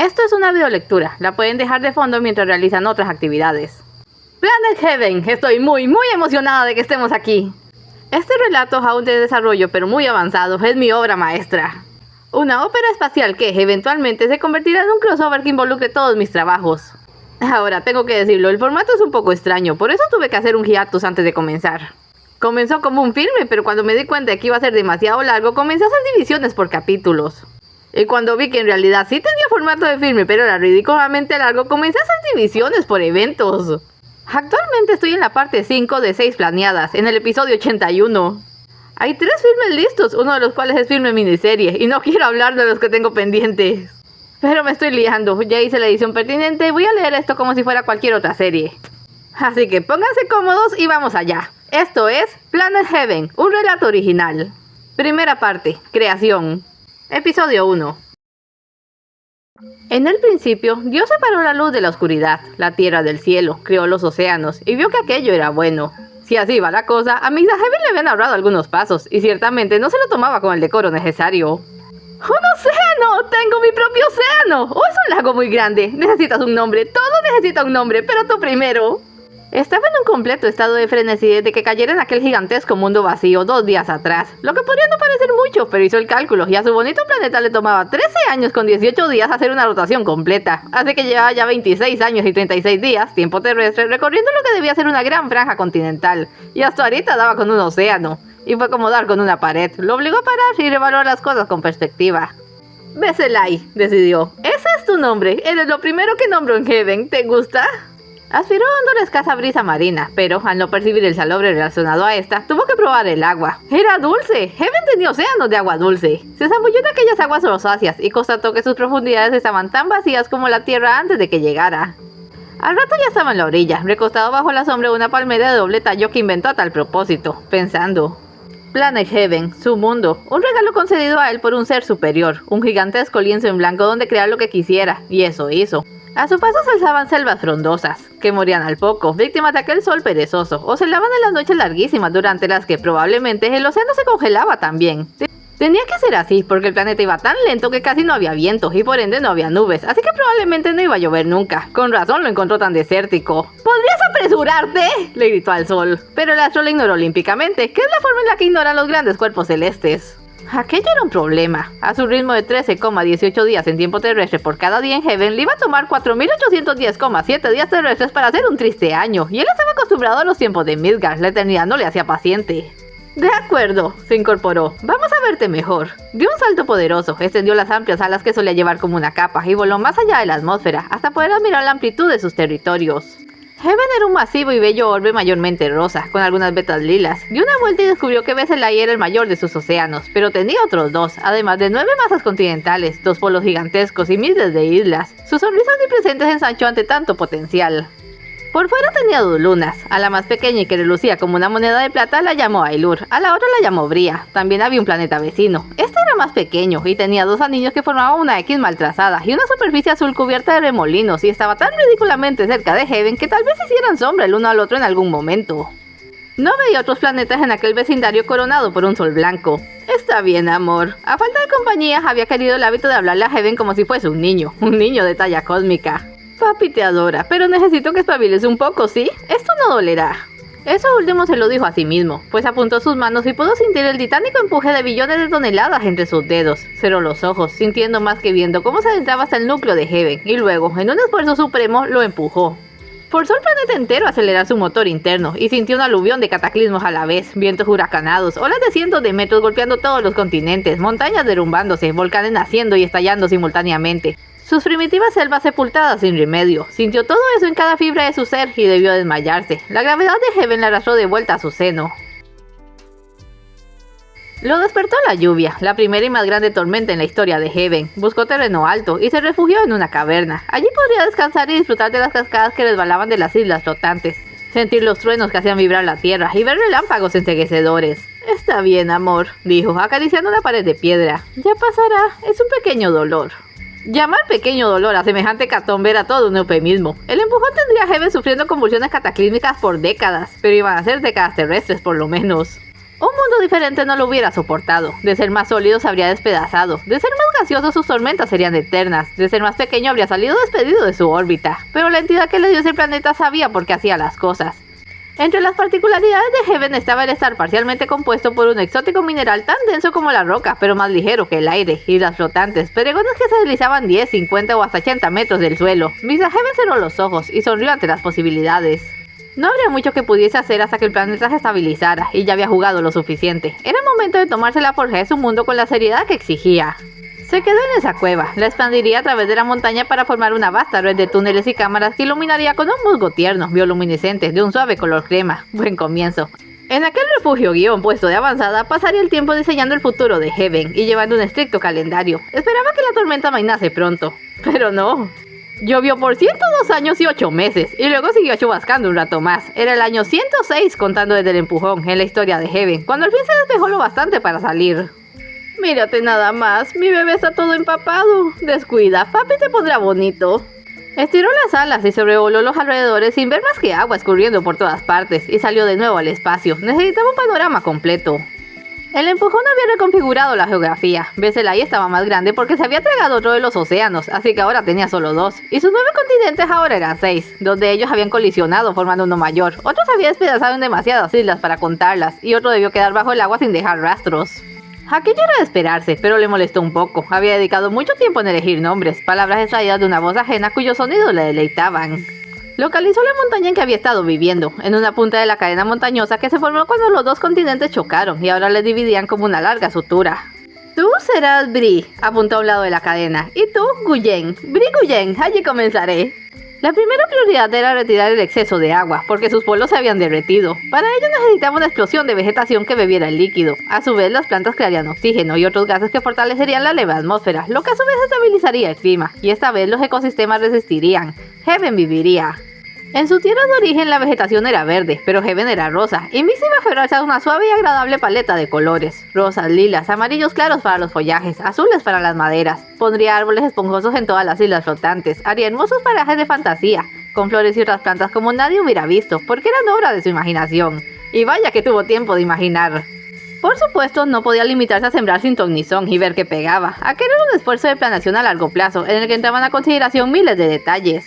Esto es una videolectura, la pueden dejar de fondo mientras realizan otras actividades. Planet Heaven, estoy muy emocionada de que estemos aquí. Este relato es aún de desarrollo pero muy avanzado, es mi obra maestra. Una ópera espacial que eventualmente se convertirá en un crossover que involucre todos mis trabajos. Ahora tengo que decirlo, el formato es un poco extraño, por eso tuve que hacer un hiatus antes de comenzar. Comenzó como un filme, pero cuando me di cuenta de que iba a ser demasiado largo, comencé a hacer divisiones por capítulos. Y cuando vi que en realidad sí tenía formato de filme, pero era ridículamente largo, comencé a hacer divisiones por eventos. Actualmente estoy en la parte 5 de 6 planeadas, en el episodio 81. Hay 3 filmes listos, uno de los cuales es filme miniserie, y no quiero hablar de los que tengo pendientes. Pero me estoy liando, ya hice la edición pertinente y voy a leer esto como si fuera cualquier otra serie. Así que pónganse cómodos y vamos allá. Esto es Planet Heaven, un relato original. Primera parte, creación. Episodio 1. En el principio, Dios separó la luz de la oscuridad, la tierra del cielo, creó los océanos y vio que aquello era bueno. Si así va la cosa, a Misa Heaven le habían ahorrado algunos pasos y ciertamente no se lo tomaba con el decoro necesario. ¡Un océano! ¡Tengo mi propio océano! ¡Oh, es un lago muy grande! Necesitas un nombre, todo necesita un nombre, pero tú primero. Estaba en un completo estado de frenesí desde que cayera en aquel gigantesco mundo vacío 2 días atrás, lo que podría no parecer mucho, pero hizo el cálculo y a su bonito planeta le tomaba 13 años con 18 días hacer una rotación completa, así que llevaba ya 26 años y 36 días, tiempo terrestre, recorriendo lo que debía ser una gran franja continental, y hasta ahorita daba con un océano, y fue como dar con una pared, lo obligó a parar y reevaluar las cosas con perspectiva. Veselay, decidió, ese es tu nombre, eres lo primero que nombro en Heaven, ¿te gusta? Aspiró hondo la escasa brisa marina, pero al no percibir el salobre relacionado a esta, tuvo que probar el agua. ¡Era dulce! Heaven tenía océanos de agua dulce. Se zambulló en aquellas aguas rosáceas y constató que sus profundidades estaban tan vacías como la tierra antes de que llegara. Al rato ya estaba en la orilla, recostado bajo la sombra de una palmera de doble tallo que inventó a tal propósito, pensando. Planet Heaven, su mundo, un regalo concedido a él por un ser superior, un gigantesco lienzo en blanco donde crear lo que quisiera, y eso hizo. A su paso se alzaban selvas frondosas, que morían al poco, víctimas de aquel sol perezoso, o se helaban en las noches larguísimas durante las que probablemente el océano se congelaba también. Tenía que ser así, porque el planeta iba tan lento que casi no había viento, y por ende no había nubes, así que probablemente no iba a llover nunca. Con razón lo encontró tan desértico. ¿Podrías apresurarte?, le gritó al sol. Pero el astro le ignoró olímpicamente, que es la forma en la que ignoran los grandes cuerpos celestes. Aquello era un problema. A su ritmo de 13,18 días en tiempo terrestre por cada día en Heaven, le iba a tomar 4.810,7 días terrestres para hacer un triste año, y él estaba acostumbrado a los tiempos de Midgard, la eternidad no le hacía paciente. De acuerdo, se incorporó. Vamos a verte mejor. Dio un salto poderoso, extendió las amplias alas que solía llevar como una capa y voló más allá de la atmósfera, hasta poder admirar la amplitud de sus territorios. Heaven era un masivo y bello orbe mayormente rosa, con algunas vetas lilas. Dio una vuelta y descubrió que Veselay era el mayor de sus océanos, pero tenía otros 2, además de 9 masas continentales, 2 polos gigantescos y miles de islas. Su sonrisa omnipresente se ensanchó ante tanto potencial. Por fuera tenía 2 lunas. A la más pequeña y que relucía como una moneda de plata la llamó Ailur, a la otra la llamó Bria. También había un planeta vecino. Este era más pequeño y tenía 2 anillos que formaban una X mal trazada y una superficie azul cubierta de remolinos, y estaba tan ridículamente cerca de Heaven que tal vez hicieran sombra el uno al otro en algún momento. No veía otros planetas en aquel vecindario coronado por un sol blanco. Está bien, amor. A falta de compañía, había querido el hábito de hablarle a Heaven como si fuese un niño de talla cósmica. Papi te adora, pero necesito que espabiles un poco, ¿sí? Esto no dolerá. Eso último se lo dijo a sí mismo, pues apuntó sus manos y pudo sentir el titánico empuje de billones de toneladas entre sus dedos. Cerró los ojos, sintiendo más que viendo cómo se adentraba hasta el núcleo de Heaven, y luego, en un esfuerzo supremo, lo empujó. Forzó el planeta entero a acelerar su motor interno, y sintió un aluvión de cataclismos a la vez, vientos huracanados, olas de cientos de metros golpeando todos los continentes, montañas derrumbándose, volcanes naciendo y estallando simultáneamente. Sus primitivas selvas sepultadas sin remedio. Sintió todo eso en cada fibra de su ser y debió desmayarse. La gravedad de Heaven la arrastró de vuelta a su seno. Lo despertó la lluvia, la primera y más grande tormenta en la historia de Heaven. Buscó terreno alto y se refugió en una caverna. Allí podría descansar y disfrutar de las cascadas que resbalaban de las islas flotantes, sentir los truenos que hacían vibrar la tierra y ver relámpagos enceguecedores. Está bien, amor, dijo, acariciando una pared de piedra. Ya pasará, es un pequeño dolor. Llamar pequeño dolor a semejante catombe era todo un eufemismo. El empujón tendría a Heaven sufriendo convulsiones cataclísmicas por décadas, pero iban a ser décadas terrestres por lo menos. Un mundo diferente no lo hubiera soportado. De ser más sólido se habría despedazado. De ser más gaseoso sus tormentas serían eternas. De ser más pequeño habría salido despedido de su órbita. Pero la entidad que le dio ese planeta sabía por qué hacía las cosas. Entre las particularidades de Heaven estaba el estar parcialmente compuesto por un exótico mineral tan denso como la roca, pero más ligero que el aire, y las flotantes, pedregones que se deslizaban 10, 50 o hasta 80 metros del suelo. Mr. Heaven cerró los ojos y sonrió ante las posibilidades. No habría mucho que pudiese hacer hasta que el planeta se estabilizara, y ya había jugado lo suficiente. Era el momento de tomarse la forja de su mundo con la seriedad que exigía. Se quedó en esa cueva, la expandiría a través de la montaña para formar una vasta red de túneles y cámaras que iluminaría con un musgo tierno, bioluminiscente, de un suave color crema. Buen comienzo. En aquel refugio puesto de avanzada, pasaría el tiempo diseñando el futuro de Heaven y llevando un estricto calendario. Esperaba que la tormenta amainase pronto, pero no. Llovió por 102 años y 8 meses, y luego siguió chubascando un rato más. Era el año 106 contando desde el empujón en la historia de Heaven, cuando al fin se despejó lo bastante para salir. Mírate nada más, mi bebé está todo empapado. Descuida, papi te pondrá bonito. Estiró las alas y sobrevoló los alrededores sin ver más que agua escurriendo por todas partes, y salió de nuevo al espacio. Necesitaba un panorama completo. El empujón había reconfigurado la geografía. Veselay estaba más grande porque se había tragado otro de los océanos, así que ahora tenía solo 2. Y sus 9 continentes ahora eran 6. 2 de ellos habían colisionado formando uno mayor. Otro se había despedazado en demasiadas islas para contarlas, y otro debió quedar bajo el agua sin dejar rastros. Aquello era de esperarse, pero le molestó un poco. Había dedicado mucho tiempo en elegir nombres, palabras extraídas de una voz ajena cuyos sonidos le deleitaban. Localizó la montaña en que había estado viviendo, en una punta de la cadena montañosa que se formó cuando los 2 continentes chocaron y ahora les dividían como una larga sutura. Tú serás Bri, apuntó a un lado de la cadena, y tú, Guyen. Bri Guyen, allí comenzaré. La primera prioridad era retirar el exceso de agua, porque sus polos se habían derretido. Para ello necesitaba una explosión de vegetación que bebiera el líquido. A su vez, las plantas crearían oxígeno y otros gases que fortalecerían la leve atmósfera, lo que a su vez estabilizaría el clima, y esta vez los ecosistemas resistirían. Heaven viviría. En su tierra de origen la vegetación era verde, pero Heaven era rosa, y Missy iba a febrarse una suave y agradable paleta de colores. Rosas, lilas, amarillos claros para los follajes, azules para las maderas. Pondría árboles esponjosos en todas las islas flotantes, haría hermosos parajes de fantasía, con flores y otras plantas como nadie hubiera visto, porque eran obra de su imaginación. Y vaya que tuvo tiempo de imaginar. Por supuesto, no podía limitarse a sembrar sin ton ni son y ver qué pegaba. Aquel era un esfuerzo de planeación a largo plazo, en el que entraban a consideración miles de detalles.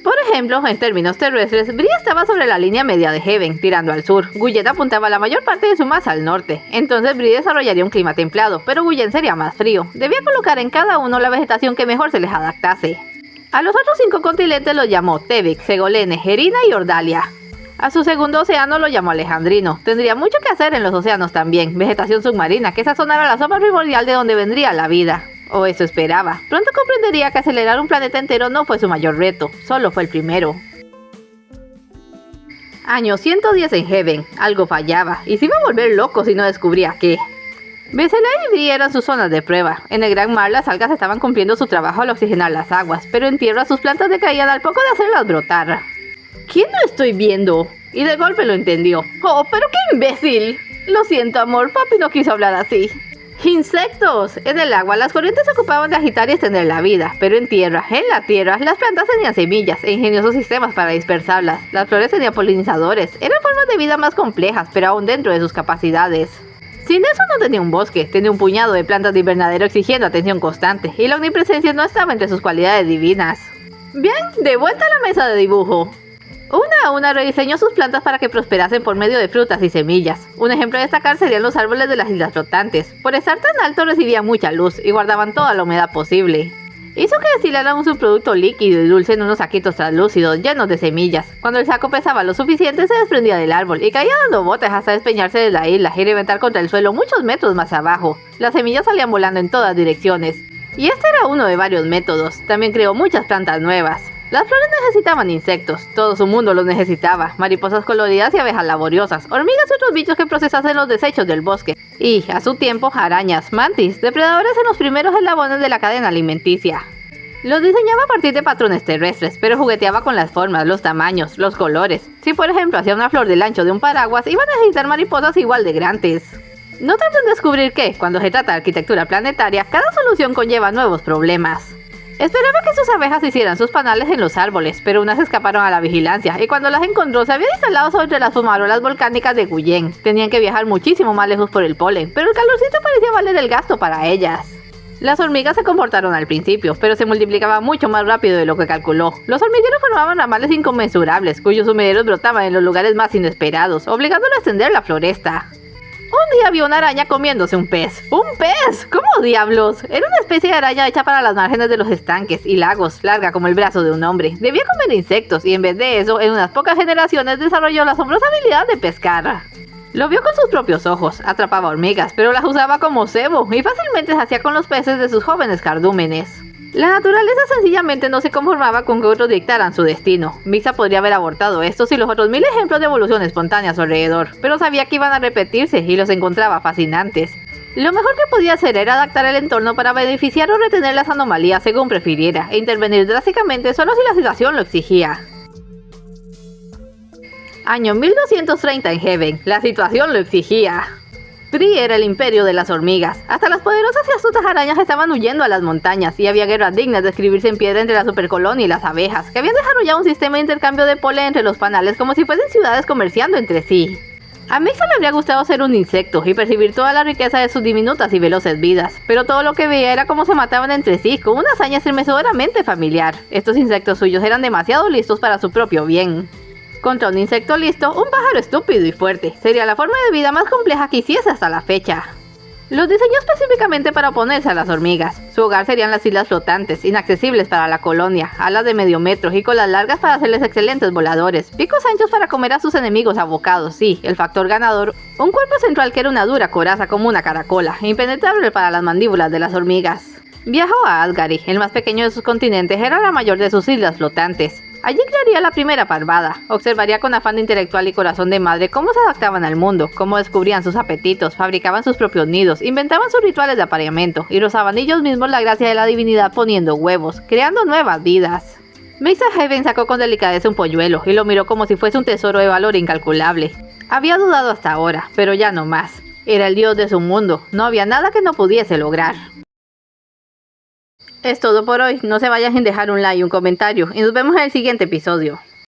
Por ejemplo, en términos terrestres, Bri estaba sobre la línea media de Heaven, tirando al sur. Guyen apuntaba la mayor parte de su masa al norte. Entonces Bri desarrollaría un clima templado, pero Guyen sería más frío. Debía colocar en cada uno la vegetación que mejor se les adaptase. A los otros 5 continentes los llamó Tevik, Segolene, Gerina y Ordalia. A su segundo océano lo llamó Alejandrino. Tendría mucho que hacer en los océanos también. Vegetación submarina que sazonara la sopa primordial de donde vendría la vida. O eso esperaba. Pronto comprendería que acelerar un planeta entero no fue su mayor reto, solo fue el primero. Año 110 en Heaven. Algo fallaba, y se iba a volver loco si no descubría qué. Veselay y Bri eran sus zonas de prueba. En el gran mar las algas estaban cumpliendo su trabajo al oxigenar las aguas, pero en tierra sus plantas decaían al poco de hacerlas brotar. ¿Quién no estoy viendo? Y de golpe lo entendió. ¡Oh, pero qué imbécil! Lo siento, amor, papi no quiso hablar así. ¡Insectos! En el agua las corrientes se ocupaban de agitar y extender la vida, pero en la tierra, las plantas tenían semillas e ingeniosos sistemas para dispersarlas. Las flores tenían polinizadores, eran formas de vida más complejas, pero aún dentro de sus capacidades. Sin eso no tenía un bosque, tenía un puñado de plantas de invernadero exigiendo atención constante, y la omnipresencia no estaba entre sus cualidades divinas. Bien, de vuelta a la mesa de dibujo. Una a una rediseñó sus plantas para que prosperasen por medio de frutas y semillas. Un ejemplo a destacar serían los árboles de las islas flotantes. Por estar tan alto recibían mucha luz y guardaban toda la humedad posible. Hizo que destilaran un subproducto líquido y dulce en unos saquitos translúcidos llenos de semillas. Cuando el saco pesaba lo suficiente se desprendía del árbol y caía dando botes hasta despeñarse de la isla y reventar contra el suelo muchos metros más abajo. Las semillas salían volando en todas direcciones. Y este era uno de varios métodos. También creó muchas plantas nuevas. Las flores necesitaban insectos, todo su mundo los necesitaba, mariposas coloridas y abejas laboriosas, hormigas y otros bichos que procesasen los desechos del bosque, y, a su tiempo, arañas, mantis, depredadores en los primeros eslabones de la cadena alimenticia. Los diseñaba a partir de patrones terrestres, pero jugueteaba con las formas, los tamaños, los colores. Si por ejemplo hacía una flor del ancho de un paraguas, iba a necesitar mariposas igual de grandes. No traten de descubrir que, cuando se trata de arquitectura planetaria, cada solución conlleva nuevos problemas. Esperaba que sus abejas hicieran sus panales en los árboles, pero unas escaparon a la vigilancia, y cuando las encontró se habían instalado sobre las fumarolas volcánicas de Guyén. Tenían que viajar muchísimo más lejos por el polen, pero el calorcito parecía valer el gasto para ellas. Las hormigas se comportaron al principio, pero se multiplicaban mucho más rápido de lo que calculó. Los hormigueros formaban ramales inconmensurables, cuyos sumideros brotaban en los lugares más inesperados, obligándolo a extender la floresta. Un día vio una araña comiéndose un pez. ¡Un pez! ¿Cómo diablos? Era una especie de araña hecha para las márgenes de los estanques y lagos, larga como el brazo de un hombre. Debía comer insectos y en vez de eso, en unas pocas generaciones desarrolló la asombrosa habilidad de pescar. Lo vio con sus propios ojos, atrapaba hormigas, pero las usaba como cebo y fácilmente se hacía con los peces de sus jóvenes cardúmenes. La naturaleza sencillamente no se conformaba con que otros dictaran su destino. Misa podría haber abortado estos y los otros 1000 ejemplos de evolución espontánea a su alrededor, pero sabía que iban a repetirse y los encontraba fascinantes. Lo mejor que podía hacer era adaptar el entorno para beneficiar o retener las anomalías según prefiriera, e intervenir drásticamente solo si la situación lo exigía. Año 1230 en Heaven, la situación lo exigía. Pri era el imperio de las hormigas. Hasta las poderosas y astutas arañas estaban huyendo a las montañas, y había guerras dignas de escribirse en piedra entre la supercolonia y las abejas, que habían desarrollado un sistema de intercambio de polen entre los panales como si fuesen ciudades comerciando entre sí. A Mixa le habría gustado ser un insecto y percibir toda la riqueza de sus diminutas y veloces vidas, pero todo lo que veía era cómo se mataban entre sí, con una hazaña estremecedoramente familiar. Estos insectos suyos eran demasiado listos para su propio bien. Contra un insecto listo, un pájaro estúpido y fuerte. Sería la forma de vida más compleja que hiciese hasta la fecha. Los diseñó específicamente para oponerse a las hormigas. Su hogar serían las islas flotantes, inaccesibles para la colonia, alas de medio metro y colas largas para hacerles excelentes voladores, picos anchos para comer a sus enemigos a bocados, sí, el factor ganador, un cuerpo central que era una dura coraza como una caracola, impenetrable para las mandíbulas de las hormigas. Viajó a Asgari, el más pequeño de sus continentes, era la mayor de sus islas flotantes. Allí crearía la primera parvada, observaría con afán intelectual y corazón de madre cómo se adaptaban al mundo, cómo descubrían sus apetitos, fabricaban sus propios nidos, inventaban sus rituales de apareamiento y rozaban ellos mismos la gracia de la divinidad poniendo huevos, creando nuevas vidas. Misa Heaven sacó con delicadeza un polluelo y lo miró como si fuese un tesoro de valor incalculable. Había dudado hasta ahora, pero ya no más. Era el dios de su mundo, no había nada que no pudiese lograr. Es todo por hoy, no se vayan sin dejar un like y un comentario, y nos vemos en el siguiente episodio.